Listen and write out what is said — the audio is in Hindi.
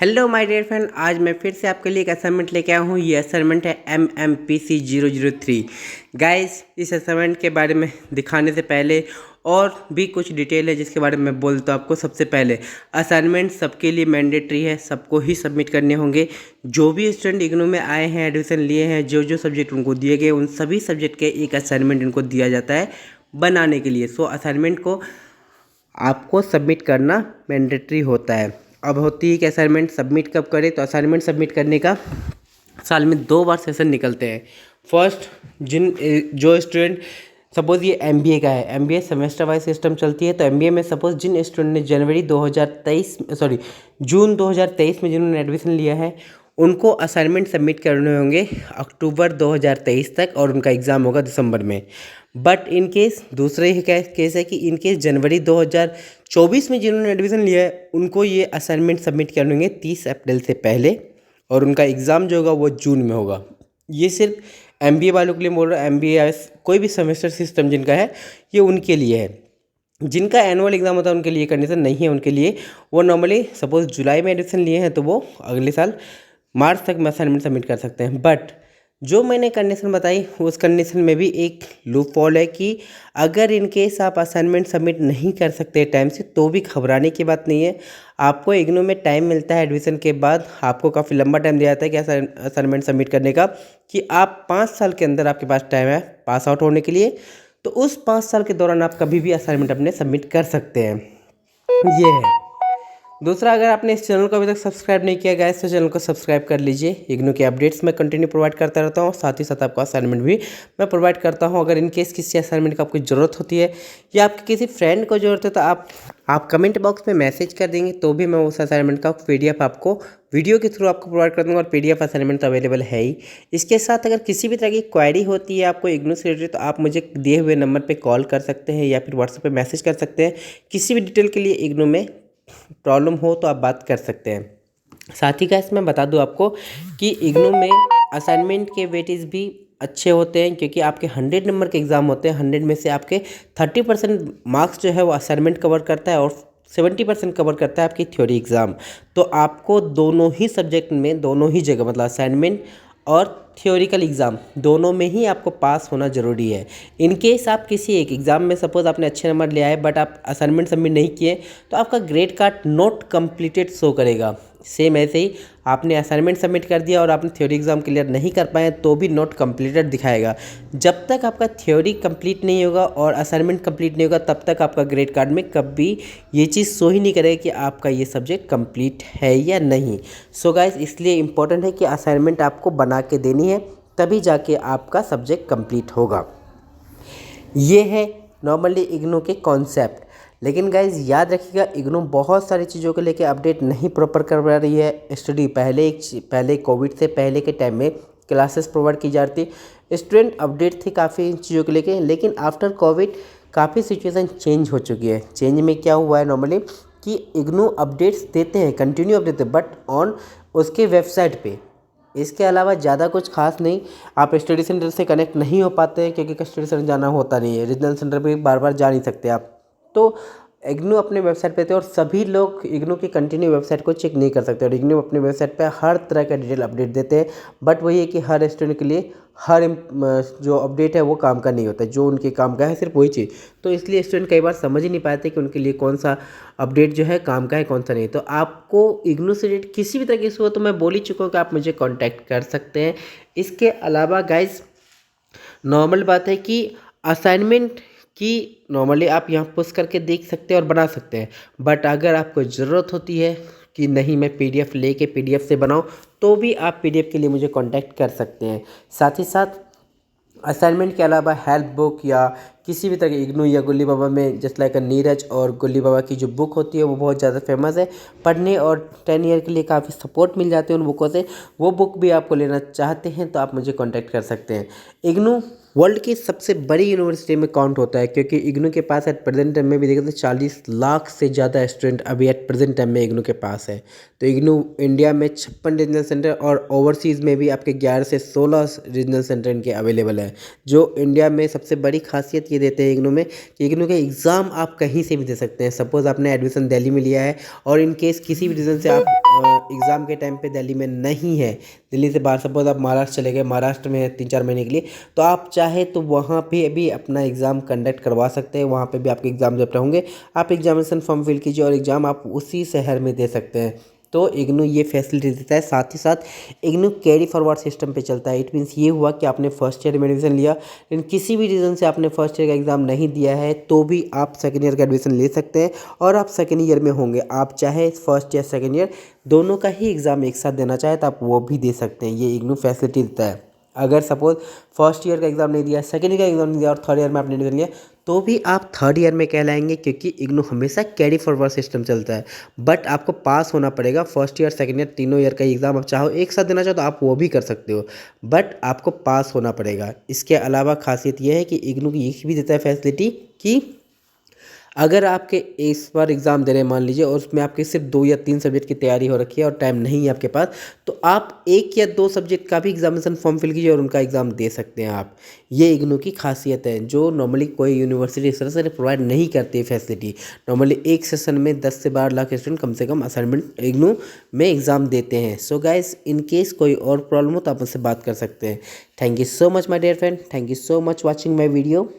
हेलो माय डियर फ्रेंड, आज मैं फिर से आपके लिए एक असाइनमेंट लेके आया हूँ। ये असाइनमेंट है MMPC 003। गाइस, इस असाइनमेंट के बारे में दिखाने से पहले और भी कुछ डिटेल है जिसके बारे में बोलता हूँ आपको। सबसे पहले, असाइनमेंट सबके लिए मैंडेटरी है, सबको ही सबमिट करने होंगे। जो भी स्टूडेंट इग्नू में आए हैं, एडमिशन लिए हैं, जो जो सब्जेक्ट उनको दिए गए, उन सभी सब्जेक्ट के एक असाइनमेंट इनको दिया जाता है बनाने के लिए। सो असाइनमेंट को आपको सबमिट करना मैंडेटरी होता है। अब होती है कि असाइनमेंट सबमिट कब करें, तो असाइनमेंट सबमिट करने का साल में 2 बार सेशन निकलते हैं। फर्स्ट, जो स्टूडेंट सपोज़ ये MBA का है, MBA सेमेस्टर वाइज सिस्टम चलती है, तो MBA में सपोज़ जिन स्टूडेंट ने जून 2023 में जिन्होंने एडमिशन लिया है, उनको असाइनमेंट सबमिट करने होंगे अक्टूबर 2023 तक, और उनका एग्ज़ाम होगा दिसंबर में। बट इन केस दूसरे ही केस है कि इन केस जनवरी 2024 में जिन्होंने एडमिशन लिया है, उनको ये असाइनमेंट सबमिट करने होंगे 30 अप्रैल से पहले, और उनका एग्ज़ाम जो होगा वो जून में होगा। ये सिर्फ MBA वालों के लिए बोल रहा है। MBA कोई भी सेमेस्टर सिस्टम जिनका है, ये उनके लिए है। जिनका एनुअल एग्ज़ाम होता है उनके लिए कंडीशन नहीं है। उनके लिए वो नॉर्मली सपोज़ जुलाई में एडमिशन लिए हैं तो वो अगले साल मार्च तक में असाइनमेंट सबमिट कर सकते हैं। बट जो मैंने कंडीशन बताई, उस कंडीशन में भी एक लूप हॉल है कि अगर इन केस आप असाइनमेंट सबमिट नहीं कर सकते टाइम से, तो भी घबराने की बात नहीं है। आपको इग्नू में टाइम मिलता है एडमिशन के बाद, आपको काफ़ी लंबा टाइम दिया जाता है कि असाइनमेंट सबमिट करने का, कि आप 5 साल के अंदर आपके पास टाइम है पास आउट होने के लिए। तो उस 5 साल के दौरान आप कभी भी असाइनमेंट अपने सबमिट कर सकते हैं। ये है। दूसरा, अगर आपने इस चैनल को अभी तक सब्सक्राइब नहीं किया गया तो चैनल को सब्सक्राइब कर लीजिए। इग्नू के अपडेट्स मैं कंटिन्यू प्रोवाइड करता रहता हूँ, साथ ही साथ आपको असाइनमेंट भी मैं प्रोवाइड करता हूँ। अगर इन केस किसी असाइनमेंट का आपको ज़रूरत होती है या आपके किसी फ्रेंड को ज़रूरत है, तो आप कमेंट बॉक्स में मैसेज कर देंगे, तो भी मैं उस असाइनमेंट का PDF आपको वीडियो के थ्रू आपको प्रोवाइड कर दूँगा, और PDF असाइनमेंट तो अवेलेबल है ही। इसके साथ अगर किसी भी तरह की क्वेरी होती है आपको इग्नू से रिलेटेड, तो आप मुझे दिए हुए नंबर पर कॉल कर सकते हैं या फिर व्हाट्सएप पर मैसेज कर सकते हैं। किसी भी डिटेल के लिए इग्नू में प्रॉब्लम हो तो आप बात कर सकते हैं। साथ ही गाइस, मैं बता दूं आपको कि इग्नू में असाइनमेंट के वेटेज भी अच्छे होते हैं, क्योंकि आपके 100 नंबर के एग्ज़ाम होते हैं। 100 में से आपके 30% मार्क्स जो है वो असाइनमेंट कवर करता है, और 70% कवर करता है आपकी थ्योरी एग्ज़ाम। तो आपको दोनों ही सब्जेक्ट में, दोनों ही जगह, मतलब असाइनमेंट और थियोरिकल एग्ज़ाम दोनों में ही आपको पास होना ज़रूरी है। इन केस आप किसी एक एग्ज़ाम में सपोज़ आपने अच्छे नंबर ले आए बट आप असाइनमेंट सबमिट नहीं किए, तो आपका grade card not completed show करेगा। सेम ऐसे ही आपने असाइनमेंट सबमिट कर दिया और आपने थ्योरी एग्ज़ाम क्लियर नहीं कर पाए, तो भी नॉट कंप्लीटेड दिखाएगा। जब तक आपका थ्योरी कंप्लीट नहीं होगा और असाइनमेंट कंप्लीट नहीं होगा, तब तक आपका ग्रेड कार्ड में कभी ये चीज़ शो ही नहीं करेगा कि आपका ये सब्जेक्ट कंप्लीट है या नहीं। सो गाइस, इसलिए इम्पोर्टेंट है कि असाइनमेंट आपको बना के देनी है, तभी जाके आपका सब्जेक्ट कंप्लीट होगा। ये है नॉर्मली इग्नू के कॉन्सेप्ट। लेकिन गाइज याद रखिएगा, इग्नू बहुत सारी चीज़ों को लेके अपडेट नहीं प्रॉपर करवा रही है। स्टडी पहले कोविड से पहले के टाइम में क्लासेस प्रोवाइड की जा रही थी, स्टूडेंट अपडेट थे काफ़ी इन चीज़ों को लेके। लेकिन आफ्टर कोविड काफ़ी सिचुएशन चेंज हो चुकी है। चेंज में क्या हुआ है नॉर्मली कि इग्नू अपडेट्स देते हैं, कंटिन्यू अपडेट देते हैं, बट ऑन उसके वेबसाइट पे। इसके अलावा ज़्यादा कुछ खास नहीं। आप स्टडी सेंटर से कनेक्ट नहीं हो पाते हैं, क्योंकि स्टडी सेंटर जाना होता नहीं है। रीजनल सेंटर पे बार बार जा नहीं सकते आप। तो इग्नू अपने वेबसाइट पे थे, और सभी लोग इग्नू की कंटिन्यू वेबसाइट को चेक नहीं कर सकते। और इग्नू अपने वेबसाइट पे हर तरह का डिटेल अपडेट देते हैं, बट वही है कि हर स्टूडेंट के लिए हर जो अपडेट है वो काम का नहीं होता है। जो उनके काम का है सिर्फ वही चीज़, तो इसलिए स्टूडेंट कई बार समझ ही नहीं पाते कि उनके लिए कौन सा अपडेट जो है काम का है, कौन सा नहीं। तो आपको इग्नू से रिलेटेड किसी भी तरह की इशू हो, तो मैं बोल ही चुका हूँ कि आप मुझे कॉन्टैक्ट कर सकते हैं। इसके अलावा गाइज, नॉर्मल बात है कि असाइनमेंट कि नॉर्मली आप यहाँ पुश करके देख सकते हैं और बना सकते हैं, बट अगर आपको ज़रूरत होती है कि नहीं मैं PDF लेके PDF से बनाऊँ, तो भी आप PDF के लिए मुझे कांटेक्ट कर सकते हैं। साथ ही साथ असाइनमेंट के अलावा हेल्प बुक या किसी भी तरह की इग्नू या गुल्ली बाबा में जस्ट लाइक नीरज और गुल्ली बाबा की जो बुक होती है वो बहुत ज़्यादा फेमस है। पढ़ने और 10 ईयर के लिए काफ़ी सपोर्ट मिल जाते हैं उन बुकों से। वो बुक भी आपको लेना चाहते हैं तो आप मुझे कांटेक्ट कर सकते हैं। इग्नू वर्ल्ड की सबसे बड़ी यूनिवर्सिटी में काउंट होता है, क्योंकि इग्नू के पास एट प्रेजेंट टाइम में भी देखें तो 40 लाख से ज़्यादा स्टूडेंट अभी एट प्रेजेंट टाइम में इग्नू के पास है। तो इग्नू इंडिया में 56 रीजनल सेंटर और ओवरसीज़ में भी आपके 11 से 16 रीजनल सेंटर इनके अवेलेबल है। जो इंडिया में सबसे बड़ी खासियत ये देते हैं इग्नू में कि इग्नू के एग्ज़ाम आप कहीं से भी दे सकते हैं। सपोज़ आपने एडमिशन दिल्ली में लिया है और इन केस किसी भी रीज़न से आप एग्ज़ाम के टाइम पे दिल्ली में नहीं है, दिल्ली से बाहर सपोज आप महाराष्ट्र चले गए, महाराष्ट्र में 3-4 महीने के लिए, तो आप चाहे तो वहाँ पे भी अपना एग्ज़ाम कंडक्ट करवा सकते हैं। वहाँ पे भी आपके एग्ज़ाम जब होंगे, आप एग्जामिनेशन फॉर्म फिल कीजिए और एग्ज़ाम आप उसी शहर में दे सकते हैं। तो इग्नू ये फैसिलिटी देता है। साथ ही साथ इग्नू कैरी फॉरवर्ड सिस्टम पे चलता है। इट मीन्स ये हुआ कि आपने फर्स्ट ईयर में एडमिशन लिया, लेकिन किसी भी रीज़न से आपने फर्स्ट ईयर का एग्ज़ाम नहीं दिया है, तो भी आप सेकेंड ईयर का एडमिशन ले सकते हैं और आप सेकेंड ईयर में होंगे। आप चाहे फर्स्ट या सेकेंड ईयर दोनों का ही एग्ज़ाम एक साथ देना चाहे तो आप वो भी दे सकते हैं। ये इग्नू फैसिलिटी देता है। अगर सपोज फर्स्ट ईयर का एग्ज़ाम नहीं दिया, सेकेंड ईयर का एग्ज़ाम नहीं दिया और थर्ड ईयर में आपने एडमिशन लिया, तो भी आप थर्ड ईयर में कहलाएंगे, क्योंकि इग्नू हमेशा कैरी फॉरवर्ड सिस्टम चलता है। बट आपको पास होना पड़ेगा। फर्स्ट ईयर सेकेंड ईयर तीनों ईयर का एग्ज़ाम आप चाहो एक साथ देना चाहो तो आप वो भी कर सकते हो, बट आपको पास होना पड़ेगा। इसके अलावा खासियत ये है कि इग्नू की ये भी देता है फैसिलिटी कि अगर आपके इस बार एग्ज़ाम दे रहे हैं मान लीजिए, और उसमें आपके सिर्फ 2 या 3 सब्जेक्ट की तैयारी हो रखी है और टाइम नहीं है आपके पास, तो आप 1 या 2 सब्जेक्ट का भी एग्जामिनेशन फॉर्म फिल कीजिए और उनका एग्ज़ाम दे सकते हैं आप। ये इग्नू की खासियत है, जो नॉर्मली कोई यूनिवर्सिटी इस तरह से प्रोवाइड नहीं करती है फैसिलिटी। नॉर्मली एक सेशन में 10 से 12 लाख स्टूडेंट कम से कम असाइनमेंट इग्नू में एग्ज़ाम देते हैं। सो गाइस, इन केस कोई और प्रॉब्लम हो तो आप मुझसे बात कर सकते हैं। Thank you so much my dear friend, thank you so much watching my video.